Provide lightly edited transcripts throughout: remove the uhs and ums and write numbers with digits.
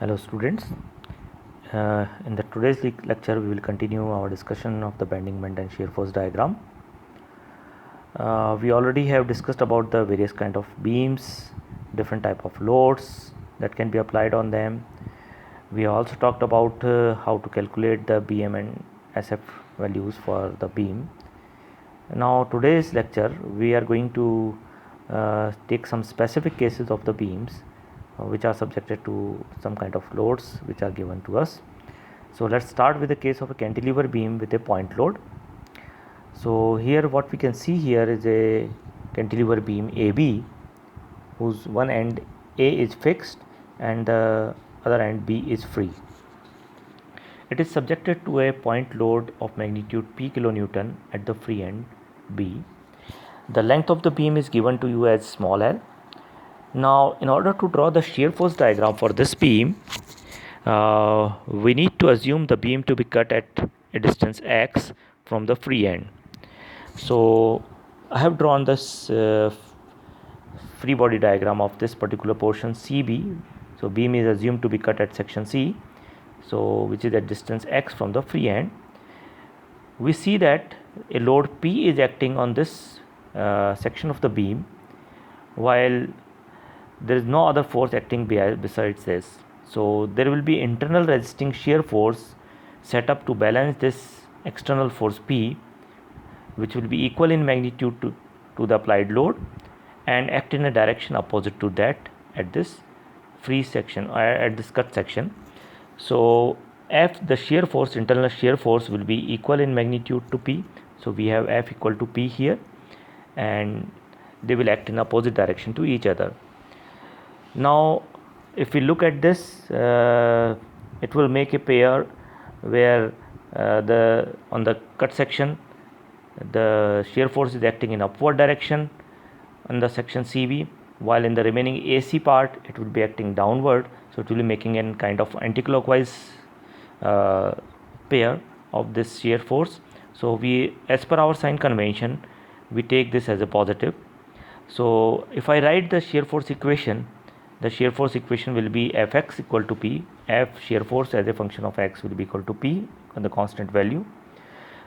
Hello students. In the today's lecture we will continue our discussion of the bending moment and shear force diagram. We already have discussed about the various kind of beams, different type of loads that can be applied on them. We also talked about how to calculate the BM and SF values for the beam. Now today's lecture we are going to take some specific cases of the beams which are subjected to some kind of loads which are given to us. So let's start with the case of a cantilever beam with a point load. So here what we can see here is a cantilever beam AB whose one end A is fixed and the other end B is free. It is subjected to a point load of magnitude P kilonewton at the free end B. The length of the beam is given to you as small l. Now in order to draw the shear force diagram for this beam, we need to assume the beam to be cut at a distance x from the free end. So I have drawn this free body diagram of this particular portion CB. So beam is assumed to be cut at section C, so which is at distance x from the free end. We see that a load P is acting on this section of the beam, while there is no other force acting besides this. So there will be internal resisting shear force set up to balance this external force P, which will be equal in magnitude to the applied load and act in a direction opposite to that at this free section or at this cut section. So F, the shear force, internal shear force, will be equal in magnitude to P. So we have F equal to P here, and they will act in opposite direction to each other. Now if we look at this, it will make a pair where on the cut section the shear force is acting in upward direction on the section CB, while in the remaining AC part it will be acting downward. So it will be making a kind of anticlockwise pair of this shear force. So we, as per our sign convention, we take this as a positive. So if I write the shear force equation, the shear force equation will be Fx equal to P. F shear force as a function of x will be equal to P, the constant value.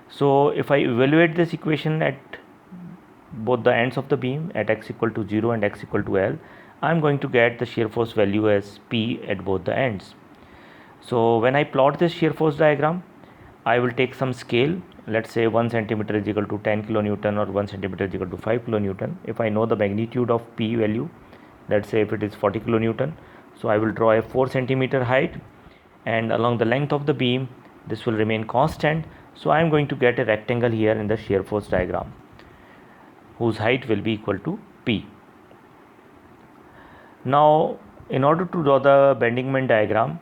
So if I evaluate this equation at both the ends of the beam at x equal to 0 and x equal to L, I am going to get the shear force value as P at both the ends. So when I plot this shear force diagram, I will take some scale. Let's say 1 centimeter is equal to 10 kilonewton or 1 centimeter is equal to 5 kilonewton. If I know the magnitude of P value, let's say if it is 40 kilonewton, so I will draw a 4 centimeter height, and along the length of the beam this will remain constant. So I am going to get a rectangle here in the shear force diagram whose height will be equal to P. Now in order to draw the bending moment diagram,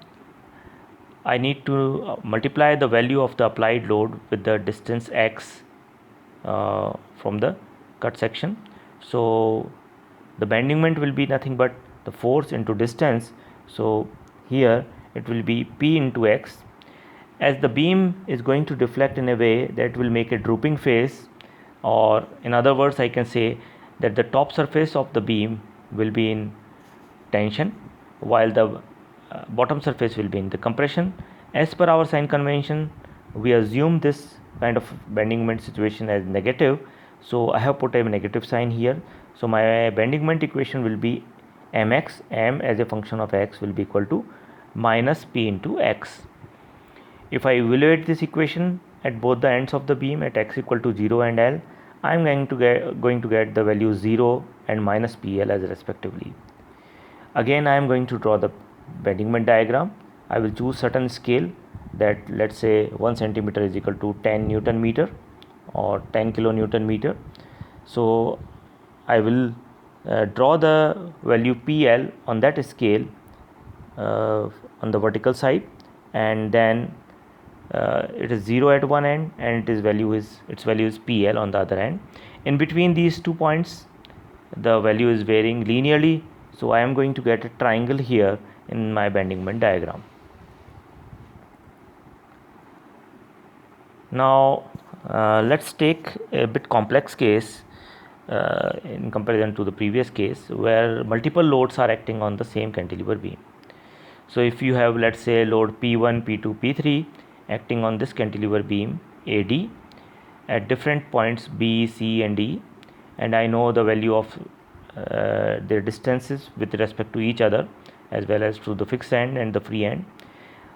I need to multiply the value of the applied load with the distance x from the cut section. So the bending moment will be nothing but the force into distance. So here it will be P into x. As the beam is going to deflect in a way that will make a drooping face, or in other words I can say that the top surface of the beam will be in tension while the bottom surface will be in the compression. As per our sign convention, we assume this kind of bending moment situation as negative, so I have put a negative sign here. So my bending moment equation will be mx, m as a function of x will be equal to minus p into x. If I evaluate this equation at both the ends of the beam at x equal to 0 and L, I am going to get the value 0 and minus PL as respectively. Again I am going to draw the bending moment diagram. I will choose certain scale, that let's say 1 centimeter is equal to 10 Newton meter or 10 kilonewton meter. So I will draw the value PL on that scale on the vertical side, and then it is 0 at one end and its value is PL on the other end. In between these 2 points the value is varying linearly, so I am going to get a triangle here in my bending moment diagram. Now let's take a bit complex case in comparison to the previous case, where multiple loads are acting on the same cantilever beam. So if you have, let's say, load P1, P2, P3 acting on this cantilever beam AD at different points B, C and D, and I know the value of their distances with respect to each other as well as to the fixed end and the free end.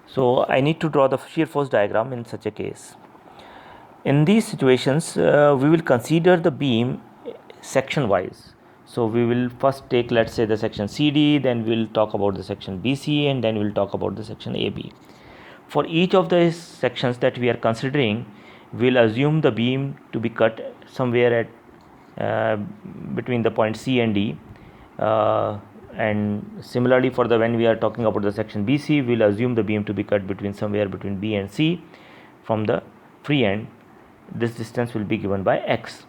So I need to draw the shear force diagram in such a case. In these situations, we will consider the beam section wise. So we will first take, let's say, the section CD, then we'll talk about the section BC, and then we'll talk about the section AB. For each of the sections that we are considering, we'll assume the beam to be cut somewhere at between the point C and D, and similarly for the when we are talking about the section BC, we'll assume the beam to be cut between somewhere between B and C from the free end. This distance will be given by X.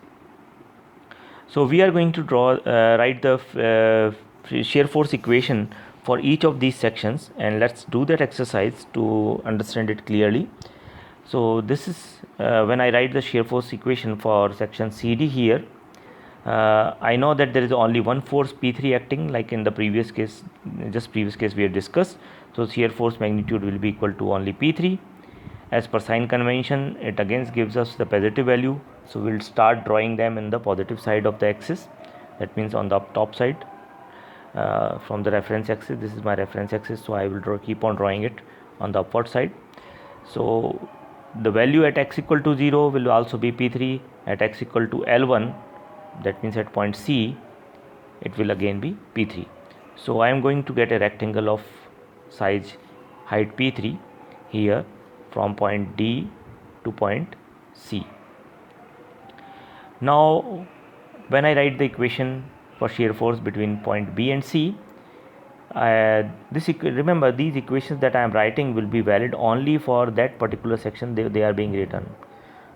So we are going to write the shear force equation for each of these sections, and let's do that exercise to understand it clearly. So this is when I write the shear force equation for section CD here. I know that there is only one force P3 acting, like in the previous case we had discussed. So shear force magnitude will be equal to only P3. As per sign convention, it again gives us the positive value, so we'll start drawing them in the positive side of the axis, that means on the top side from the reference axis. This is my reference axis, so I will keep on drawing it on the upward side. So the value at x equal to 0 will also be P3. At x equal to L1, that means at point C, it will again be P3. So I am going to get a rectangle of size height P3 here from point D to point C. Now when I write the equation for shear force between point B and C, remember these equations that I am writing will be valid only for that particular section they are being written.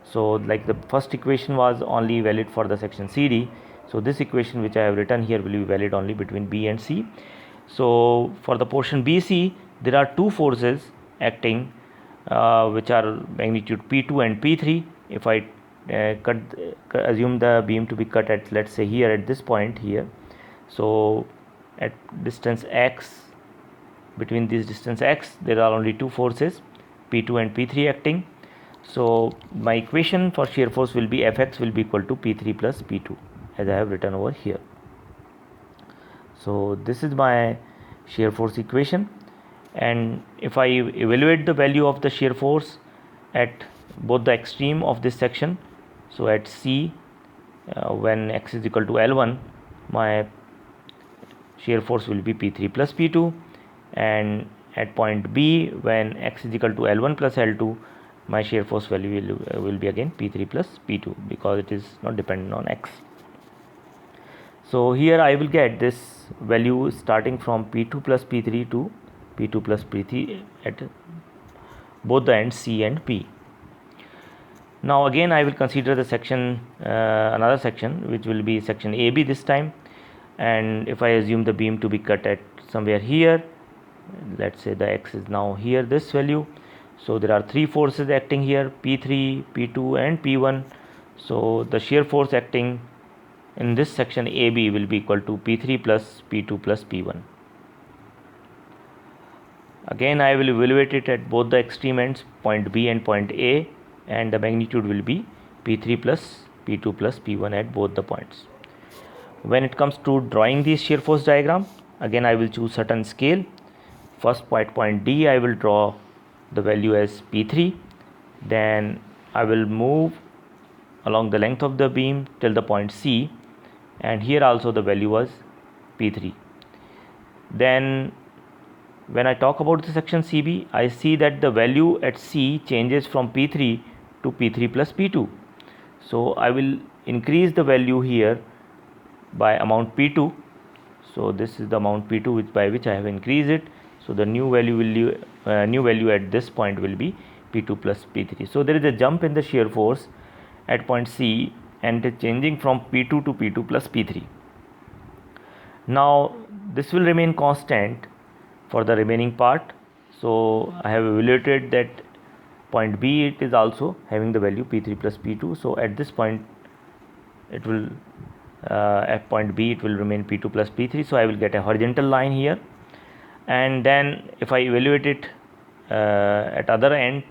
So like the first equation was only valid for the section CD, so this equation which I have written here will be valid only between B and C. So for the portion BC, there are two forces acting which are magnitude P2 and P3. If I assume the beam to be cut at, let's say, here at this point here, so at distance x, between this distance x, there are only two forces P2 and P3 acting. So my equation for shear force will be Fx will be equal to P3 plus P2, as I have written over here. So this is my shear force equation, and if I evaluate the value of the shear force at both the extreme of this section, so at C when x is equal to L1, my shear force will be P3 plus P2, and at point B when x is equal to L1 plus L2, my shear force value will be again P3 plus P2, because it is not dependent on x. So here I will get this value starting from P2 plus P3 to P2 plus P3 at both the ends C and P. Now again I will consider the section another section, which will be section AB this time, and if I assume the beam to be cut at somewhere here, let's say the x is now here, this value. So there are three forces acting here, P3, P2 and P1. So the shear force acting in this section AB will be equal to P3 plus P2 plus P1. Again I will evaluate it at both the extreme ends, point B and point A, and the magnitude will be P3 plus P2 plus P1 at both the points. When it comes to drawing the shear force diagram, again I will choose certain scale. First point D I will draw the value as P3, then I will move along the length of the beam till the point C, and here also the value was P3. Then when I talk about the section CB, I see that the value at C changes from P3 to P3 plus P2. So I will increase the value here by amount P2. So this is the amount P2 by which I have increased it. So the new value at this point will be P2 plus P3. So there is a jump in the shear force at point C, and it is changing from P2 to P2 plus P3. Now this will remain constant for the remaining part. So I have evaluated that point B, it is also having the value P3 plus P2. So at this point it will at point B it will remain P2 plus P3. So I will get a horizontal line here, and then if I evaluate it at other end,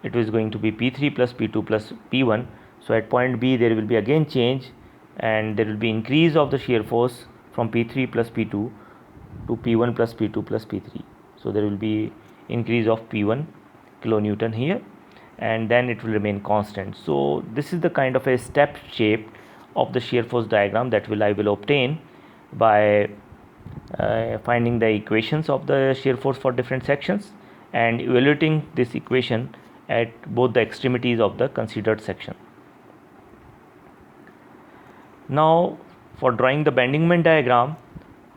it is going to be P3 plus P2 plus P1. So at point B there will be again change, and there will be increase of the shear force from P3 plus P2 to P1 plus P2 plus P3. So there will be increase of P1 kilonewton here, and then it will remain constant. So this is the kind of a step shape of the shear force diagram that I will obtain by finding the equations of the shear force for different sections and evaluating this equation at both the extremities of the considered section. Now for drawing the bending moment diagram,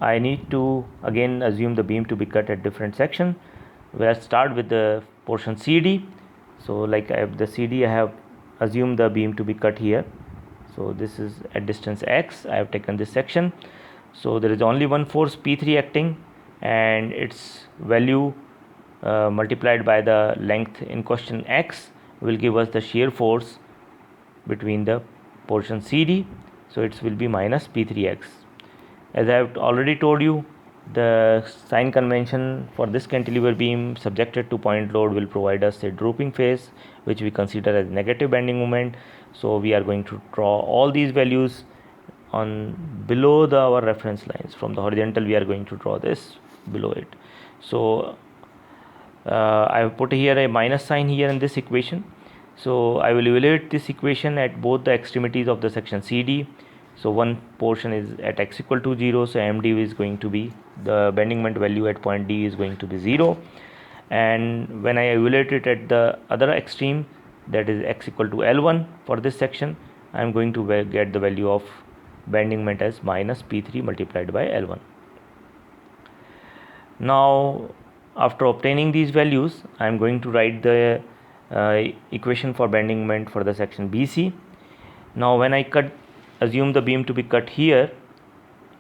I need to again assume the beam to be cut at different section. We'll start with the portion CD. So like I have the CD, I have assumed the beam to be cut here. So this is at distance x, I have taken this section. So there is only one force P3 acting, and its value multiplied by the length in question x will give us the shear force between the portion CD. So it will be minus P3x. As I have already told you, the sign convention for this cantilever beam subjected to point load will provide us a drooping phase, which we consider as negative bending moment. So we are going to draw all these values on below our reference lines. From the horizontal we are going to draw this below it. So I have put here a minus sign here in this equation. So I will evaluate this equation at both the extremities of the section CD. So one portion is at x equal to 0, so MD is going to be, the bending moment value at point D is going to be 0, and when I evaluate it at the other extreme, that is x equal to L1 for this section, I am going to get the value of bending moment as minus P3 multiplied by L1. Now after obtaining these values, I am going to write the equation for bending moment for the section BC. Now when I assume the beam to be cut here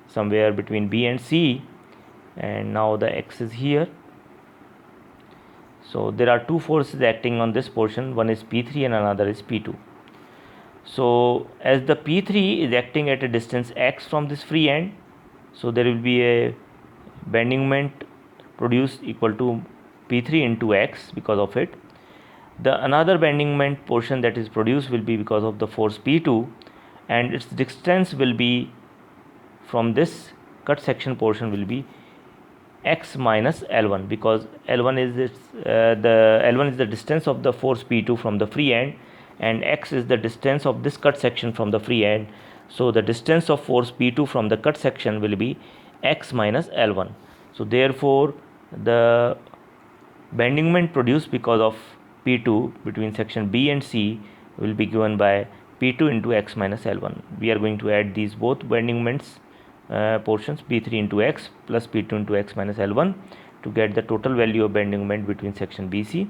somewhere between B and C, and now the X is here. So there are two forces acting on this portion, one is P3 and another is P2. So as the P3 is acting at a distance x from this free end, so there will be a bending moment produced equal to P3 into x because of it. The another bending moment portion that is produced will be because of the force P2, and its distance will be from this cut section portion will be x minus L1, because L1 is L1 is the distance of the force P2 from the free end, and x is the distance of this cut section from the free end. So the distance of force P2 from the cut section will be x minus L1. So therefore the bending moment produced because of P2 between section B and C will be given by P2 into x minus L1. We are going to add these both bending moments portions, P3 into x plus P2 into x minus L1, to get the total value of bending moment between section BC.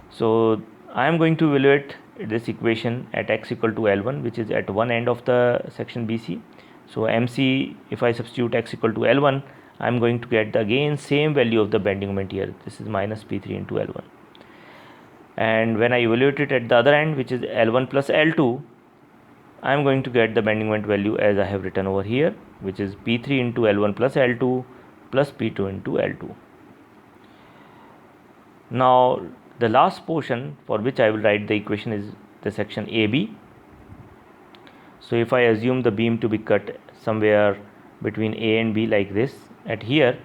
So I am going to evaluate this equation at x equal to L1, which is at one end of the section BC. So MC, if I substitute x equal to L1, I am going to get the again same value of the bending moment here. This is minus P3 into L1. And when I evaluate it at the other end, which is L1 plus L2, I am going to get the bending moment value as I have written over here, which is P3 into L1 plus L2 plus P2 into L2. Now the last portion for which I will write the equation is the section AB. So if I assume the beam to be cut somewhere between A and B like this at here,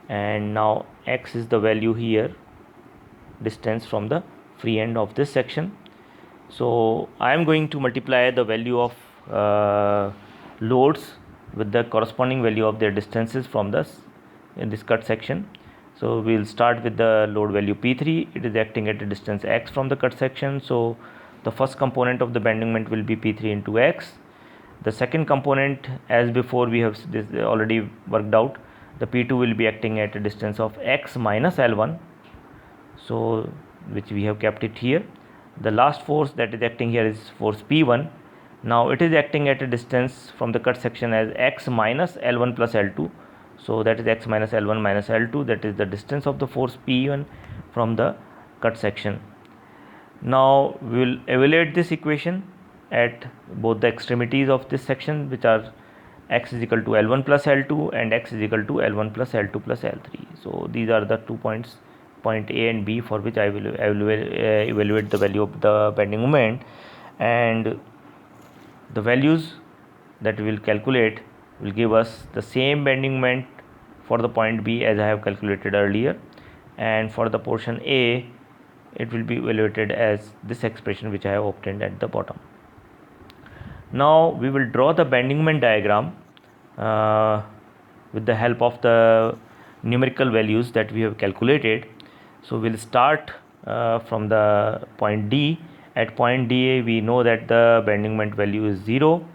and now x is the value here, distance from the free end of this section. So I am going to multiply the value of loads with the corresponding value of their distances from this in this cut section. So we will start with the load value P3. It is acting at a distance x from the cut section. So the first component of the bending moment will be P3 into x. The second component, as before we have this already worked out, the P2 will be acting at a distance of x minus L1, so which we have kept it here. The last force that is acting here is force P1. Now it is acting at a distance from the cut section as x minus L1 plus L2, so that is x minus L1 minus L2, that is the distance of the force P1 from the cut section. Now we will evaluate this equation at both the extremities of this section, which are x is equal to L1 plus L2 and x is equal to L1 plus L2 plus L3. So these are the 2 points, point A and B, for which I will evaluate the value of the bending moment, and the values that we will calculate will give us the same bending moment for the point B as I have calculated earlier, and for the portion A it will be evaluated as this expression which I have obtained at the bottom. Now we will draw the bending moment diagram with the help of the numerical values that we have calculated. So we'll start from the point D. At point D we know that the bending moment value is 0.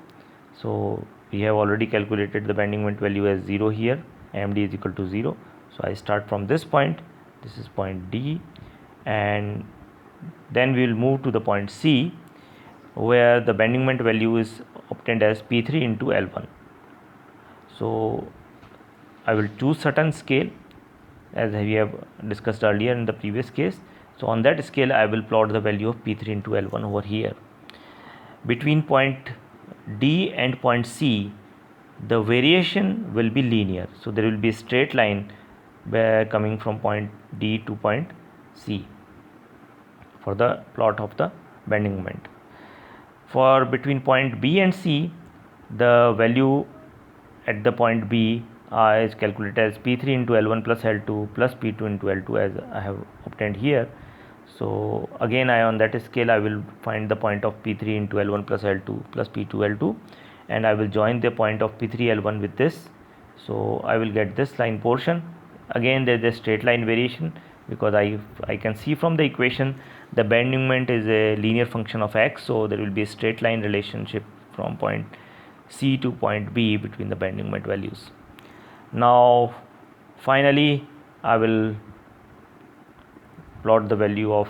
So we have already calculated the bending moment value as 0 here. AMD is equal to 0. So I start from this point. This is point D, and then we will move to the point C, where the bending moment value is obtained as P3 into L1. So I will choose certain scale as we have discussed earlier in the previous case. So on that scale I will plot the value of P3 into L1 over here. Between point D and point C the variation will be linear, so there will be a straight line coming from point D to point C for the plot of the bending moment. For between point B and C, the value at the point B is calculated as P3 into L1 plus L2 plus P2 into L2 as I have obtained here. So again on that scale I will find the point of P3 into L1 plus L2 plus P2 L2, and I will join the point of P3 L1 with this. So I will get this line portion. Again there is a straight line variation because I can see from the equation the bending moment is a linear function of x, so there will be a straight line relationship from point C to point B between the bending moment values. Now finally I will plot the value of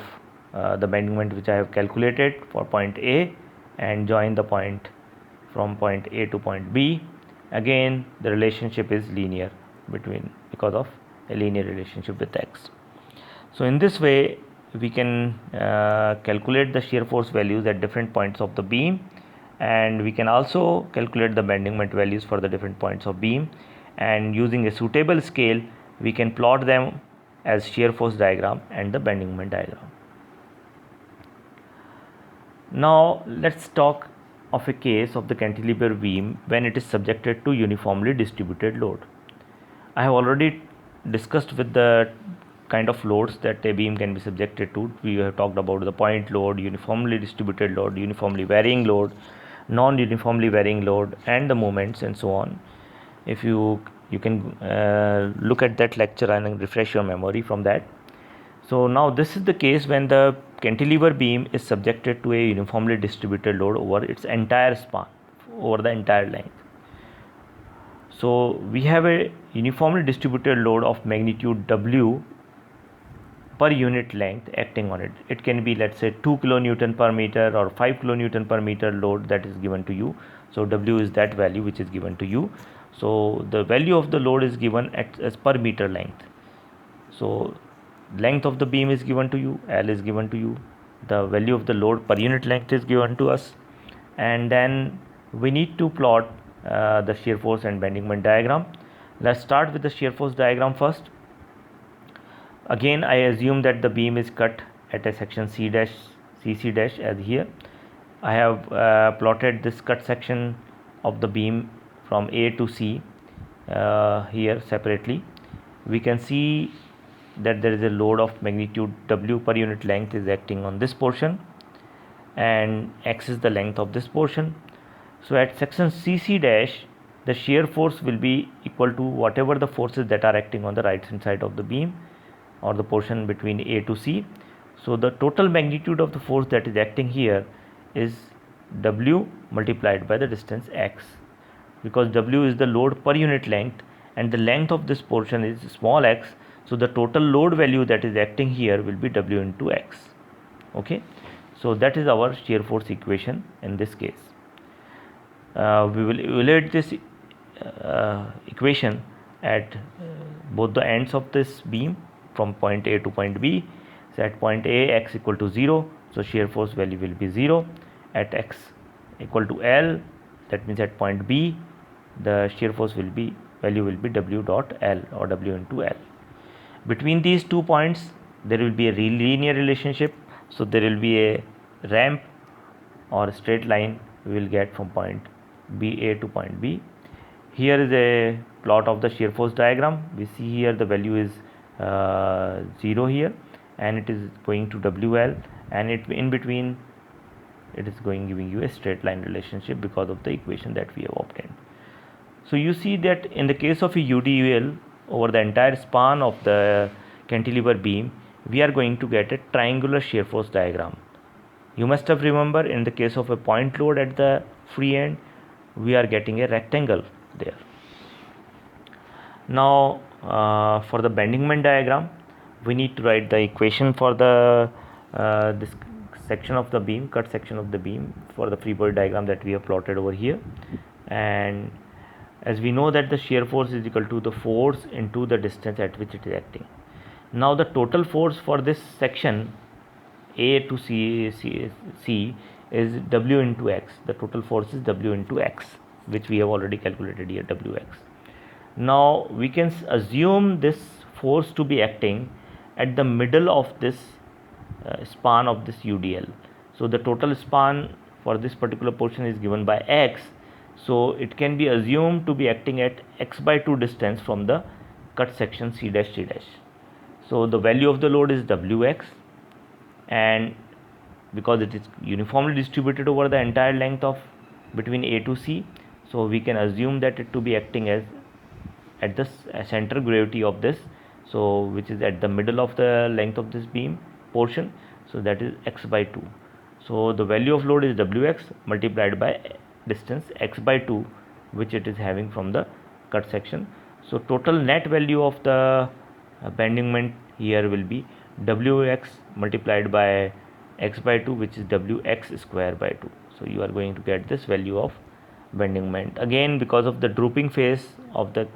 the bending moment which I have calculated for point A and join the point from point A to point B. Again the relationship is linear because of a linear relationship with x. So in this way we can calculate the shear force values at different points of the beam, and we can also calculate the bending moment values for the different points of beam, and using a suitable scale we can plot them as shear force diagram and the bending moment diagram. Now let's talk of a case of the cantilever beam when it is subjected to uniformly distributed load. I have already discussed with the kind of loads that a beam can be subjected to. We have talked about the point load, uniformly distributed load, uniformly varying load, non-uniformly varying load, and the moments and so on. If you can look at that lecture and refresh your memory from that. So now this is the case when the cantilever beam is subjected to a uniformly distributed load over its entire span, over the entire length. So we have a uniformly distributed load of magnitude W per unit length acting on it. It can be, let's say, 2 kilonewton per meter or 5 kilonewton per meter load that is given to you. So W is that value which is given to you. So the value of the load is given as per meter length. So length of the beam is given to you, L is given to you, the value of the load per unit length is given to us, and then we need to plot the shear force and bending moment diagram. Let's start with the shear force diagram first. Again I assume that the beam is cut at a section CC dash as here. I have plotted this cut section of the beam from A to C here separately. We can see that there is a load of magnitude W per unit length is acting on this portion, and X is the length of this portion. So at section CC dash the shear force will be equal to whatever the forces that are acting on the right hand side of the beam or the portion between A to C. So the total magnitude of the force that is acting here is W multiplied by the distance X, because W is the load per unit length and the length of this portion is small x, so the total load value that is acting here will be W into X. Okay, so that is our shear force equation in this case. We will evaluate this equation at both the ends of this beam from point A to point B. So at point A x equal to 0, so shear force value will be 0. At x equal to L, that means at point B the shear force value will be W dot L or W into L. Between these 2 points there will be a linear relationship, so there will be a ramp or a straight line we will get from point BA to point B. Here is a plot of the shear force diagram. We see here the value is 0 here, and it is going to WL, and it in between it is giving you a straight line relationship because of the equation that we have obtained. So you see that in the case of a UDL, over the entire span of the cantilever beam, we are going to get a triangular shear force diagram. You must have remember, in the case of a point load at the free end, we are getting a rectangle there. Now for the bending moment diagram, we need to write the equation for the this section of the beam, cut section of the beam, for the free body diagram that we have plotted over here. And as we know that the shear force is equal to the force into the distance at which it is acting. Now the total force for this section A to C is W into X. The total force is W into X, which we have already calculated here, WX. Now we can assume this force to be acting at the middle of this span of this UDL. So the total span for this particular portion is given by X, so it can be assumed to be acting at X by 2 distance from the cut section C dash T dash. So the value of the load is WX, and because it is uniformly distributed over the entire length of between A to C, so we can assume that it to be acting as at the center gravity of this, so which is at the middle of the length of this beam portion, so that is X by 2. So the value of load is WX multiplied by distance X by 2, which it is having from the cut section. So total net value of the bending moment here will be WX multiplied by X by 2, which is WX square by 2. So you are going to get this value of bending moment. Again, because of the drooping phase of the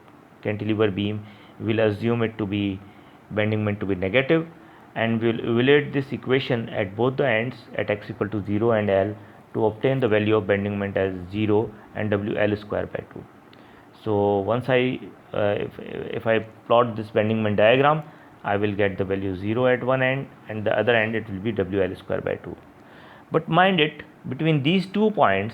cantilever beam, we will assume it to be bending moment to be negative, and we will evaluate this equation at both the ends at X equal to 0 and L to obtain the value of bending moment as 0 and WL square by 2. So once if I plot this bending moment diagram, I will get the value 0 at one end, and the other end it will be WL square by 2. But mind it, between these 2 points,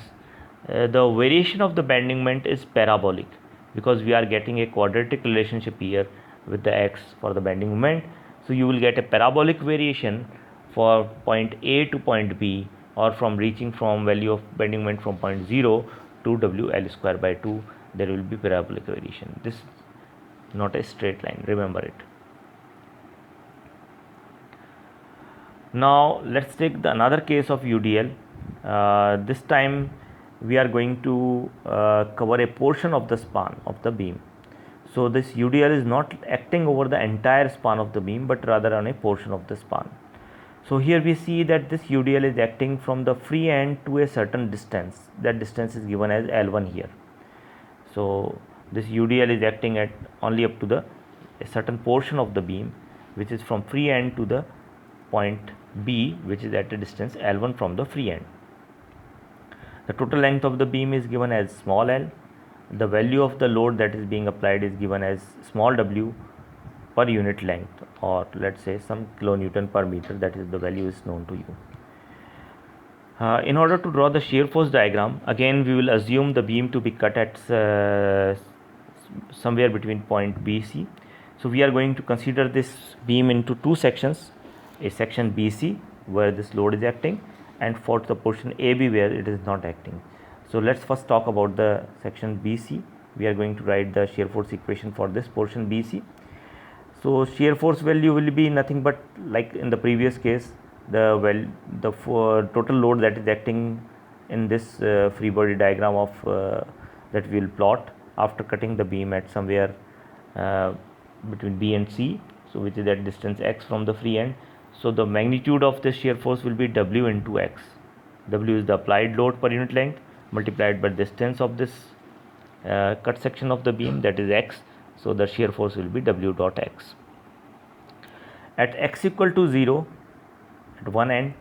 the variation of the bending moment is parabolic, because we are getting a quadratic relationship here with the X for the bending moment. So you will get a parabolic variation for point A to point B, or from reaching from value of bending moment from point 0 to WL square by 2, there will be parabolic variation. This is not a straight line, remember it. Now let's take another case of UDL. This time we are going to cover a portion of the span of the beam. So this UDL is not acting over the entire span of the beam, but rather on a portion of the span. So here we see that this UDL is acting from the free end to a certain distance. That distance is given as L1 here. So this UDL is acting at only up to a certain portion of the beam, which is from free end to the point B, which is at a distance L1 from the free end. The total length of the beam is given as small l. The value of the load that is being applied is given as small w per unit length, or let's say some kilonewton per meter, that is the value is known to you. In order to draw the shear force diagram, again we will assume the beam to be cut at somewhere between point BC. So we are going to consider this beam into 2 sections, a section BC where this load is acting, and for the portion AB where it is not acting. So let's first talk about the section BC. We are going to write the shear force equation for this portion BC. So shear force value will be nothing but, like in the previous case, the total load that is acting in this free body diagram of that we will plot after cutting the beam at somewhere between B and C, so which is at distance X from the free end. So the magnitude of the shear force will be W into X. W is the applied load per unit length multiplied by distance of this cut section of the beam, that is X. So the shear force will be W dot X. At X equal to 0 at one end,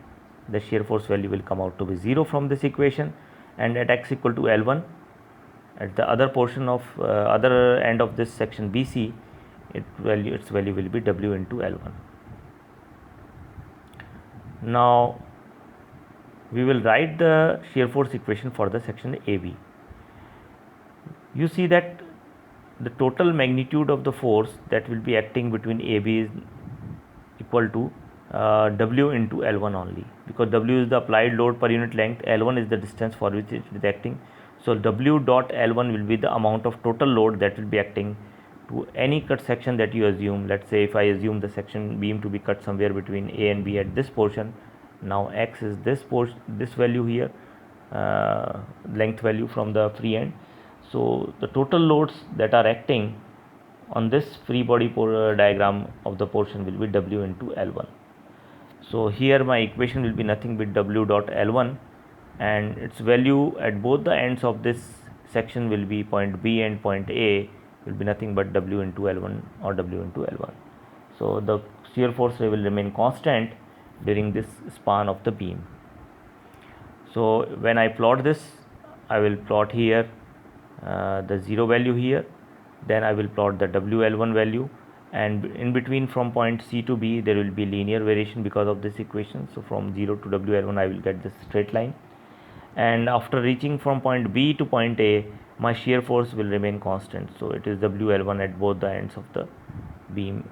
the shear force value will come out to be 0 from this equation, and at X equal to L1, at the other portion of other end of this section BC, its value will be W into L1. Now we will write the shear force equation for the section AB. You see that the total magnitude of the force that will be acting between AB is equal to W into L1 only, because W is the applied load per unit length, L1 is the distance for which it is acting. So W dot L1 will be the amount of total load that will be acting to any cut section that you assume. Let's say if I assume the section beam to be cut somewhere between A and B at this portion, now X is this value here, length value from the free end. So the total loads that are acting on this free body diagram of the portion will be W into L1. So here my equation will be nothing but W dot L1, and its value at both the ends of this section will be point B and point A will be nothing but W into L1 or W into L1. So the shear force will remain constant during this span of the beam. So when I plot this, I will plot here the 0 value here, then I will plot the WL1 value, and in between from point C to B there will be linear variation because of this equation. So from 0 to WL1 I will get this straight line, and after reaching from point B to point A, my shear force will remain constant. So it is WL1 at both the ends of the beam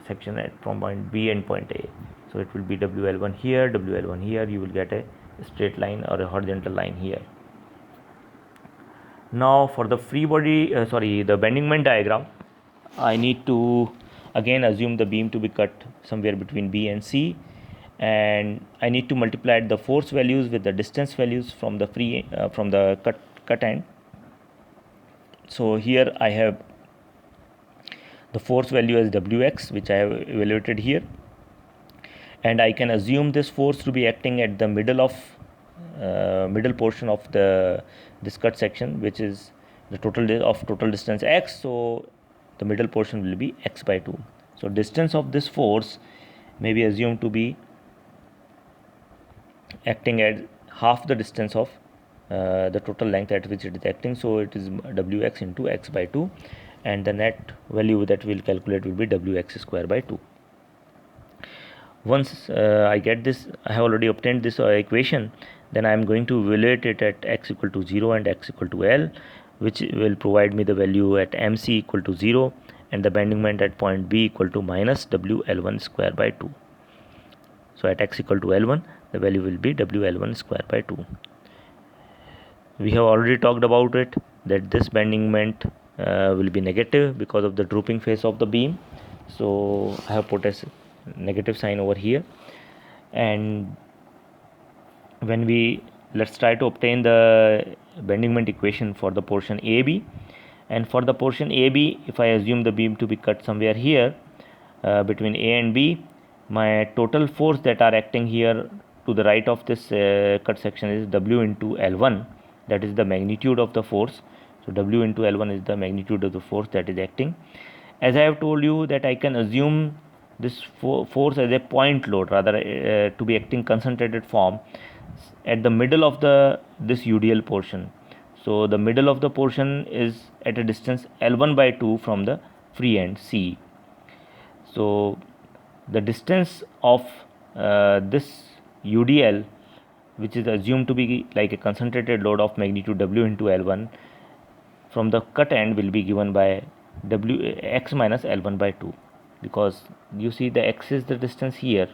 section from point B and point A. So it will be WL1 here, WL1 here. You will get a straight line or a horizontal line here. Now for the free body, the bending moment diagram, I need to again assume the beam to be cut somewhere between B and C, and I need to multiply the force values with the distance values from the from the cut end. So here I have the force value as Wx, which I have evaluated here, and I can assume this force to be acting at the middle portion of this cut section, which is the total distance x. So the middle portion will be x by 2. So distance of this force may be assumed to be acting at half the distance of the total length at which it is acting. So it is Wx into x by 2, and the net value that we will calculate will be Wx square by 2. Once I get this, I have already obtained this equation, then I am going to evaluate it at x equal to 0 and x equal to L, which will provide me the value at MC equal to 0 and the bending moment at point B equal to minus WL1 square by 2. So at x equal to L1, the value will be WL1 square by 2. We have already talked about it, that this bending moment will be negative because of the drooping face of the beam. So I have put a negative sign over here, and when let's try to obtain the bending moment equation for the portion AB. And for the portion AB, if I assume the beam to be cut somewhere here between A and B, my total force that are acting here to the right of this cut section is W into L1, that is the magnitude of the force. So W into L1 is the magnitude of the force that is acting. As I have told you that I can assume this force as a point load, rather to be acting concentrated form at the middle of this UDL portion. So the middle of the portion is at a distance L1 by 2 from the free end C. So the distance of this UDL, which is assumed to be like a concentrated load of magnitude W into L1 from the cut end, will be given by X minus L1 by 2, because you see the X is the distance here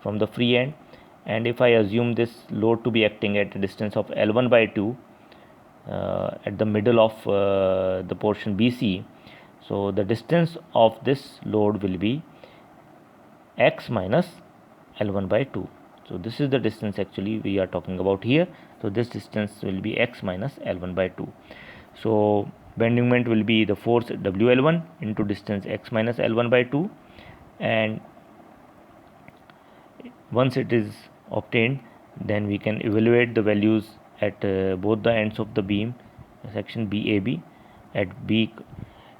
from the free end, and if I assume this load to be acting at a distance of L1 by 2 at the middle of the portion BC, so the distance of this load will be X minus L1 by 2. So this is the distance actually we are talking about here. So this distance will be X minus L1 by 2. So bending moment will be the force WL1 into distance X minus L1 by 2, and once it is obtained, then we can evaluate the values at both the ends of the beam section BAB.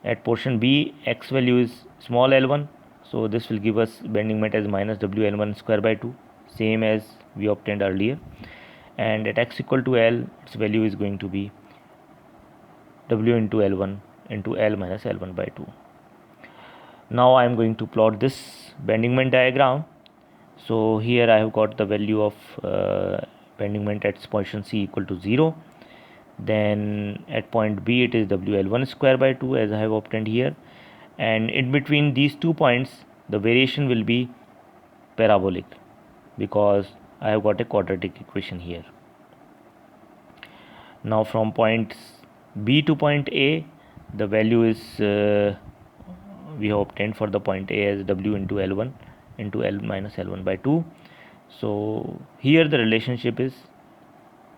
At portion B, X value is small L1, so this will give us bending moment as minus WL1 square by 2, same as we obtained earlier. And at X equal to L, its value is going to be W into L1 into L minus L1 by 2. Now I am going to plot this bending moment diagram. So here I have got the value of bending moment at position C equal to 0. Then at point B it is WL1 square by 2 as I have obtained here, and in between these 2 points the variation will be parabolic because I have got a quadratic equation here. Now from point B to point A, the value is we have obtained for the point A as W into L1 into L minus L1 by 2. So here the relationship is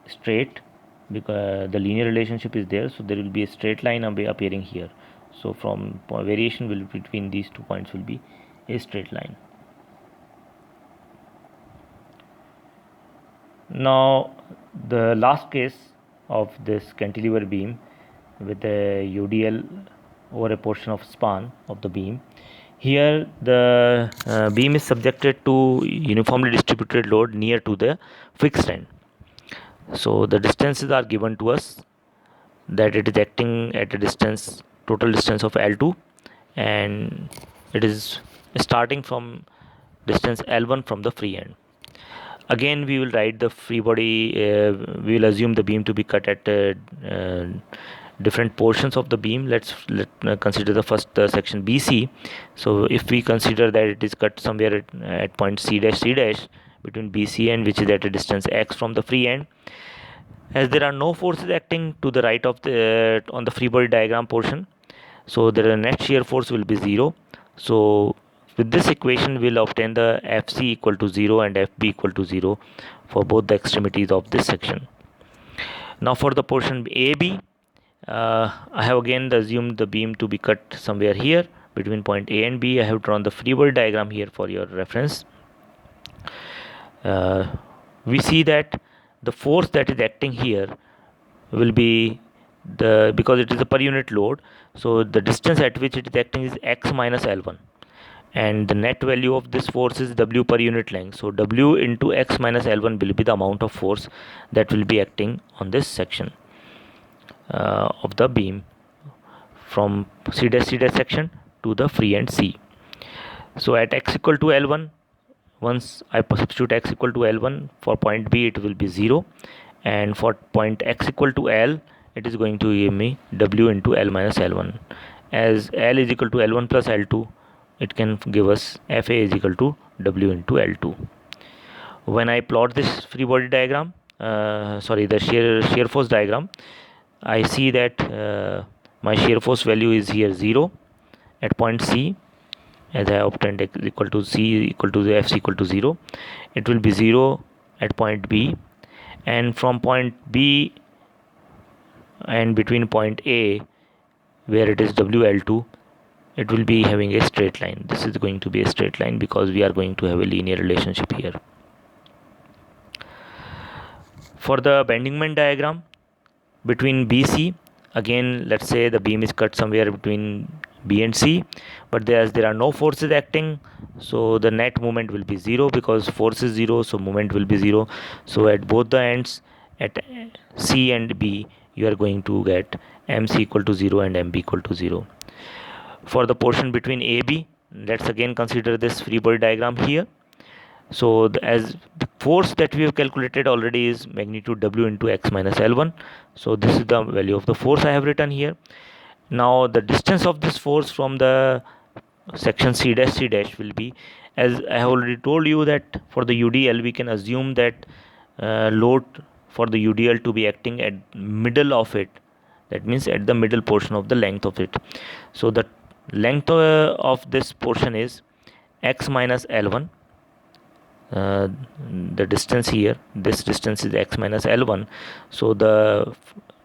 straight because the linear relationship is there, so there will be a straight line appearing here. So from variation will between these 2 points will be a straight line. Now the last case of this cantilever beam with a UDL over a portion of span of the beam. Here the beam is subjected to uniformly distributed load near to the fixed end. So the distances are given to us, that it is acting at a distance, total distance of L2, and it is starting from distance L1 from the free end. Again we will write the free body, we will assume the beam to be cut at different portions of the beam. Let's consider the first section BC. So if we consider that it is cut somewhere at point C dash between BC and which is at a distance x from the free end, as there are no forces acting to the right of the on the free body diagram portion, so the net shear force will be 0. So with this equation we'll obtain the FC equal to 0 and FB equal to 0 for both the extremities of this section. Now for the portion AB, I have again assumed the beam to be cut somewhere here between point A and B. I have drawn the free body diagram here for your reference. We see that the force that is acting here will be because it is a per unit load, so the distance at which it is acting is x minus L1, and the net value of this force is W per unit length. So W into x minus L1 will be the amount of force that will be acting on this section of the beam from C dash section to the free end C. So at x equal to L1, once I substitute x equal to L1 for point B, it will be 0, and for point x equal to L, it is going to give me W into L minus L1. As L is equal to L1 plus L2, it can give us FA is equal to W into L2. When I plot this free body diagram, the shear force diagram, I see that my shear force value is here 0 at point C, as I obtained x equal to C equal to the F equal to 0. It will be 0 at point B, and from point B and between point A where it is WL2, it will be having a straight line. This is going to be a straight line because we are going to have a linear relationship here. For the bending moment diagram between BC, again let's say the beam is cut somewhere between B and C, but there are no forces acting, so the net moment will be 0 because force is 0, so moment will be 0. So at both the ends, at C and B, you are going to get MC equal to 0 and MB equal to 0. For the portion between AB, let's again consider this free body diagram here. So as the force that we have calculated already is magnitude W into x minus L1. So this is the value of the force I have written here. Now the distance of this force from the section C dash will be, as I have already told you, that for the UDL we can assume that load for the UDL to be acting at middle of it, that means at the middle portion of the length of it. So the length of this portion is x minus L1. The distance here, this distance is x minus L1. So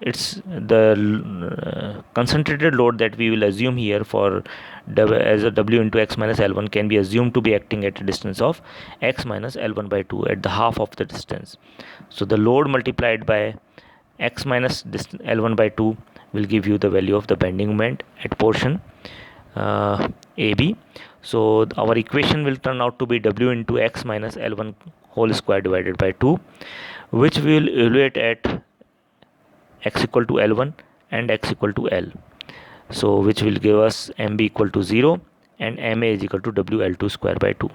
it's the concentrated load that we will assume here for as a W into x minus L1 can be assumed to be acting at a distance of x minus L1 by 2 at the half of the distance. So the load multiplied by x minus L1 by 2 will give you the value of the bending moment at portion AB. So our equation will turn out to be W into x minus L1 whole square divided by 2, which we will evaluate at x equal to L1 and x equal to L. So which will give us MB equal to 0 and MA is equal to WL2 square by 2.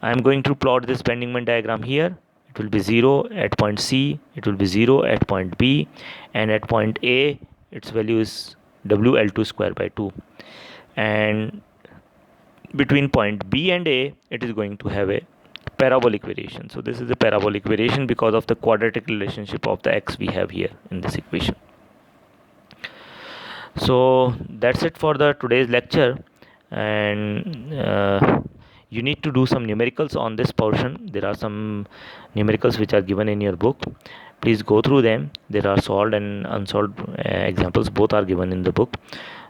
I am going to plot this bending moment diagram here. It will be 0 at point C, it will be 0 at point B, and at point A its value is WL2 square by 2, and between point B and A it is going to have a parabolic variation. So this is the parabolic variation because of the quadratic relationship of the x we have here in this equation. So that's it for the today's lecture, and you need to do some numericals on this portion. There are some numericals which are given in your book. Please go through them. There are solved and unsolved examples, both are given in the book,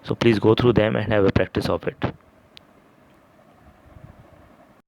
so please go through them and have a practice of it.